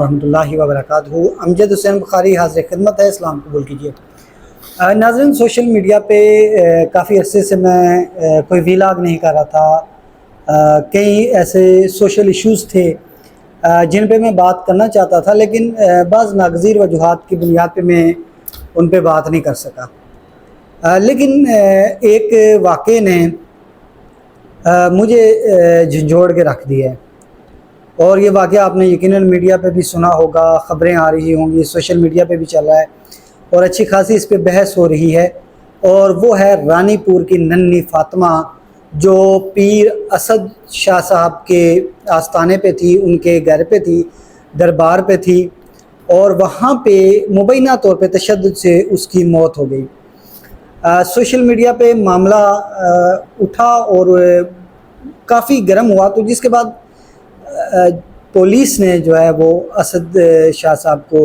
ورحمۃ اللہ وبرکاتہ۔ امجد حسین بخاری حاضر خدمت ہے، اسلام قبول کیجیے۔ ناظرین، سوشل میڈیا پہ کافی عرصے سے میں کوئی ویلاگ نہیں کر رہا تھا۔ کئی ایسے سوشل ایشوز تھے جن پہ میں بات کرنا چاہتا تھا، لیکن بعض ناگزیر وجوہات کی بنیاد پہ میں ان پہ بات نہیں کر سکا۔ لیکن ایک واقعے نے مجھے جھنجھوڑ کے رکھ دیا ہے، اور یہ واقعہ آپ نے یقیناً میڈیا پہ بھی سنا ہوگا، خبریں آ رہی ہوں گی، سوشل میڈیا پہ بھی چل رہا ہے اور اچھی خاصی اس پہ بحث ہو رہی ہے، اور وہ ہے رانی پور کی ننھی فاطمہ، جو پیر اسد شاہ صاحب کے آستانے پہ تھی، ان کے گھر پہ تھی، دربار پہ تھی، اور وہاں پہ مبینہ طور پہ تشدد سے اس کی موت ہو گئی۔ سوشل میڈیا پہ معاملہ اٹھا اور کافی گرم ہوا، تو جس کے بعد پولیس نے جو ہے وہ اسد شاہ صاحب کو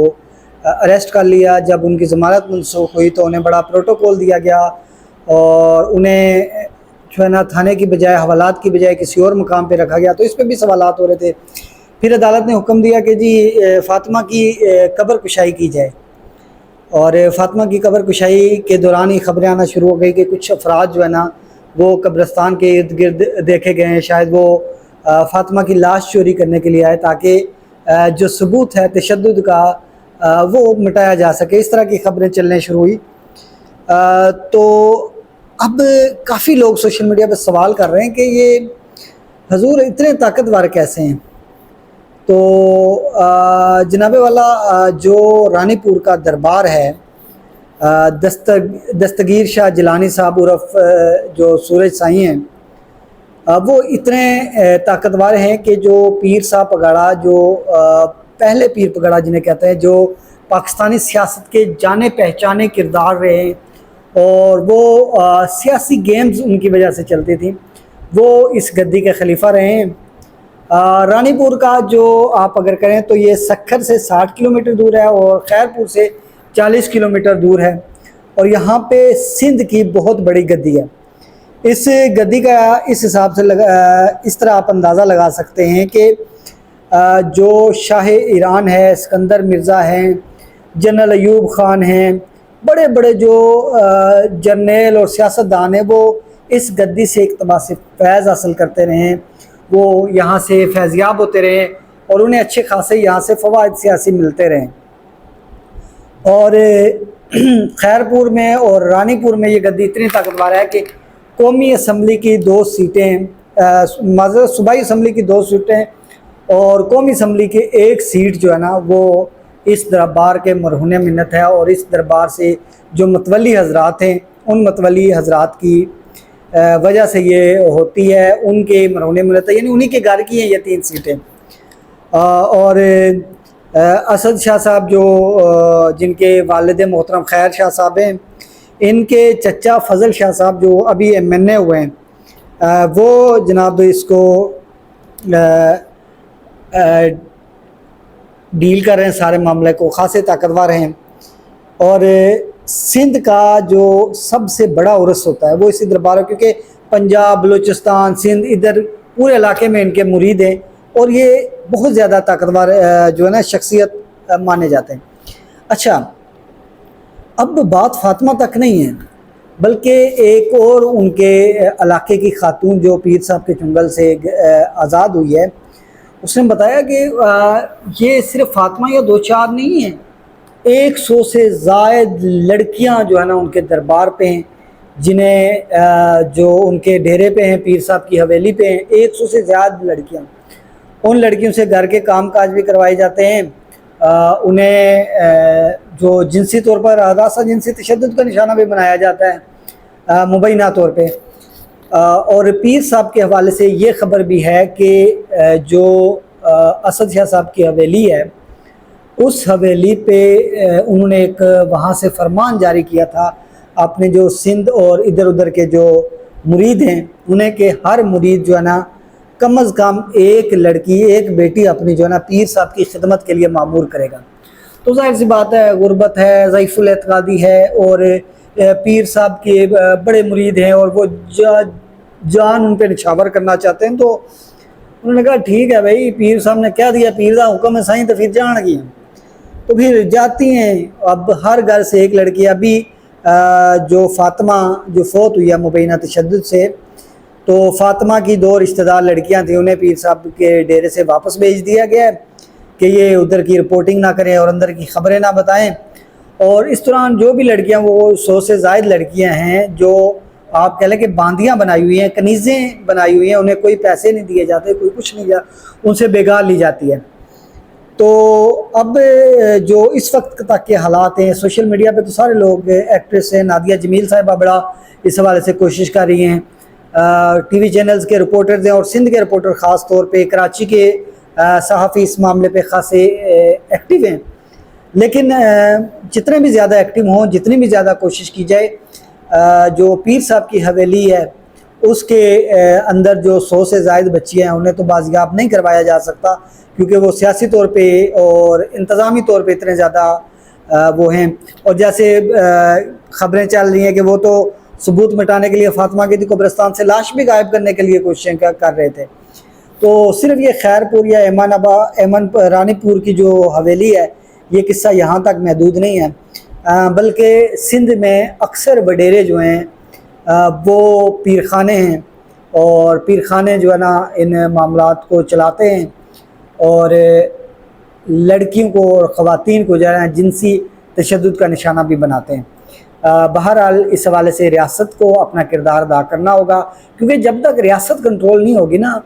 اریسٹ کر لیا۔ جب ان کی ضمانت منسوخ ہوئی تو انہیں بڑا پروٹوکول دیا گیا، اور انہیں جو ہے نا تھانے کی بجائے، حوالات کی بجائے کسی اور مقام پہ رکھا گیا، تو اس پہ بھی سوالات ہو رہے تھے۔ پھر عدالت نے حکم دیا کہ جی فاطمہ کی قبر کشائی کی جائے، اور فاطمہ کی قبر کشائی کے دوران ہی خبریں آنا شروع ہو گئی کہ کچھ افراد جو ہے نا وہ قبرستان کے ارد گرد دیکھے گئے ہیں، شاید وہ فاطمہ کی لاش چوری کرنے کے لیے آئے تاکہ جو ثبوت ہے تشدد کا وہ مٹایا جا سکے۔ اس طرح کی خبریں چلنے شروع ہوئی۔ تو اب کافی لوگ سوشل میڈیا پہ سوال کر رہے ہیں کہ یہ حضور اتنے طاقتور کیسے ہیں؟ تو جناب والا جو رانی پور کا دربار ہے، دستگیر شاہ جیلانی صاحب عرف جو سورج سائیں ہیں، وہ اتنے طاقتور ہیں کہ جو پیر صاحب پگاڑا، جو پہلے پیر پگاڑا جنہیں کہتے ہیں، جو پاکستانی سیاست کے جانے پہچانے کردار رہے ہیں، اور وہ سیاسی گیمز ان کی وجہ سے چلتی تھیں، وہ اس گدی کے خلیفہ رہے ہیں۔ رانی پور کا جو آپ اگر کریں تو یہ سکھر سے 60 کلومیٹر دور ہے، اور خیر پور سے 40 کلومیٹر دور ہے، اور یہاں پہ سندھ کی بہت بڑی گدی ہے۔ اس گدی کا اس حساب سے اس طرح آپ اندازہ لگا سکتے ہیں کہ جو شاہ ایران ہے، اسکندر مرزا ہیں، جنرل ایوب خان ہیں، بڑے بڑے جو جرنیل اور سیاستدان ہیں، وہ اس گدی سے اقتباس فیض حاصل کرتے رہے ہیں، وہ یہاں سے فیضیاب ہوتے رہے، اور انہیں اچھے خاصے یہاں سے فوائد سیاسی ملتے رہے۔ اور خیر پور میں اور رانی پور میں یہ گدی اتنی طاقتور ہے کہ قومی اسمبلی کی 2 سیٹیں، معذرت صوبائی اسمبلی کی 2 سیٹیں اور قومی اسمبلی کی 1 سیٹ جو ہے نا وہ اس دربار کے مرہون منت ہے، اور اس دربار سے جو متولی حضرات ہیں، ان متولی حضرات کی وجہ سے یہ ہوتی ہے، ان کے مرہون منت ہے، یعنی انہی کے گھر کی ہیں یہ 3 سیٹیں۔ اور اسد شاہ صاحب جو جن کے والد محترم خیر شاہ صاحب ہیں، ان کے چچا فضل شاہ صاحب جو ابھی MNA ہوئے ہیں، وہ جناب اس کو ڈیل کر رہے ہیں، سارے معاملے کو، خاصے طاقتور ہیں۔ اور سندھ کا جو سب سے بڑا عرس ہوتا ہے وہ اسی دربار ہے، کیونکہ پنجاب، بلوچستان، سندھ، ادھر پورے علاقے میں ان کے مرید ہیں، اور یہ بہت زیادہ طاقتور جو ہے نا شخصیت مانے جاتے ہیں۔ اچھا، اب بات فاطمہ تک نہیں ہے، بلکہ ایک اور ان کے علاقے کی خاتون جو پیر صاحب کے چنگل سے آزاد ہوئی ہے، اس نے بتایا کہ یہ صرف فاطمہ یا 2-4 نہیں ہیں، 100 سے زائد لڑکیاں جو ہے نا ان کے دربار پہ ہیں، جنہیں جو ان کے ڈیرے پہ ہیں، پیر صاحب کی حویلی پہ ہیں، 100 سے زیادہ لڑکیاں۔ ان لڑکیوں سے گھر کے کام کاج بھی کروائے جاتے ہیں، انہیں جو جنسی طور پر حادثہ جنسی تشدد کا نشانہ بھی بنایا جاتا ہے مبینہ طور پہ۔ اور پیر صاحب کے حوالے سے یہ خبر بھی ہے کہ جو اسد شاہ صاحب کی حویلی ہے، اس حویلی پہ انہوں نے ایک وہاں سے فرمان جاری کیا تھا اپنے جو سندھ اور ادھر ادھر کے جو مرید ہیں انہیں، کہ ہر مرید جو ہے نا کم از کم 1 لڑکی، 1 بیٹی اپنی جو ہے نا پیر صاحب کی خدمت کے لیے معمور کرے گا۔ تو ظاہر سی بات ہے، غربت ہے، ضعیف الاعتقادی ہے، اور پیر صاحب کے بڑے مرید ہیں، اور وہ جان ان پہ نچھاور کرنا چاہتے ہیں، تو انہوں نے کہا ٹھیک ہے بھائی، پیر صاحب نے کہہ دیا، پیر دا حکم ہے سائیں تو پھر جان گئی ہیں۔ تو پھر جاتی ہیں، اب ہر گھر سے ایک لڑکی، ابھی جو فاطمہ جو فوت ہوئی ہے مبینہ تشدد سے، تو فاطمہ کی 2 رشتہ دار لڑکیاں تھیں، انہیں پیر صاحب کے ڈیرے سے واپس بھیج دیا گیا ہے کہ یہ ادھر کی رپورٹنگ نہ کریں اور اندر کی خبریں نہ بتائیں۔ اور اس دوران جو بھی لڑکیاں، وہ 100 سے زائد لڑکیاں ہیں جو آپ کہہ لیں کہ باندیاں بنائی ہوئی ہیں، کنیزیں بنائی ہوئی ہیں، انہیں کوئی پیسے نہیں دیے جاتے، کوئی کچھ نہیں جاتا، ان سے بےگار لی جاتی ہے۔ تو اب جو اس وقت تک کے حالات ہیں، سوشل میڈیا پہ تو سارے لوگ، ایکٹریس ہیں نادیہ جمیل صاحبہ بڑا اس حوالے سے کوشش کر رہی ہیں، ٹی وی چینلز کے رپورٹرز ہیں، اور سندھ کے رپورٹر خاص طور پہ، کراچی کے صحافی اس معاملے پہ خاصے ایکٹیو ہیں۔ لیکن جتنے بھی زیادہ ایکٹیو ہوں، جتنی بھی زیادہ کوشش کی جائے، جو پیر صاحب کی حویلی ہے اس کے اندر جو 100 سے زائد بچی ہیں انہیں تو بازیاب نہیں کروایا جا سکتا، کیونکہ وہ سیاسی طور پہ اور انتظامی طور پہ اتنے زیادہ وہ ہیں۔ اور جیسے خبریں چل رہی ہیں کہ وہ تو ثبوت مٹانے کے لیے فاطمہ کی قبرستان سے لاش بھی غائب کرنے کے لیے کوششیں کر رہے تھے۔ تو صرف یہ خیر پور یا ایمن رانی پور کی جو حویلی ہے، یہ قصہ یہاں تک محدود نہیں ہے، بلکہ سندھ میں اکثر وڈیرے جو ہیں وہ پیر خانے ہیں، اور پیر خانے جو ہے نا ان معاملات کو چلاتے ہیں، اور لڑکیوں کو اور خواتین کو جو ہے جنسی تشدد کا نشانہ بھی بناتے ہیں۔ بہرحال اس حوالے سے ریاست کو اپنا کردار ادا کرنا ہوگا، کیونکہ جب تک ریاست کنٹرول نہیں ہوگی نا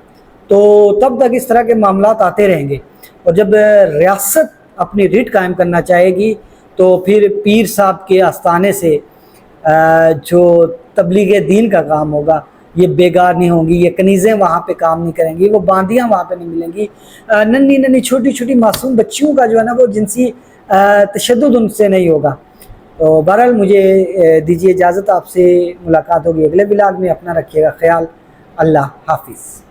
تو تب تک اس طرح کے معاملات آتے رہیں گے، اور جب ریاست اپنی ریٹ قائم کرنا چاہے گی تو پھر پیر صاحب کے آستانے سے جو تبلیغ دین کا کام ہوگا یہ بیگار نہیں ہوں گی، یہ کنیزیں وہاں پہ کام نہیں کریں گی، وہ باندیاں وہاں پہ نہیں ملیں گی، ننھی چھوٹی چھوٹی معصوم بچیوں کا جو ہے نا وہ جنسی تشدد ان سے نہیں ہوگا۔ تو بہرحال مجھے دیجیے اجازت، آپ سے ملاقات ہوگی اگلے ولاگ میں، اپنا رکھیے گا خیال، اللہ حافظ۔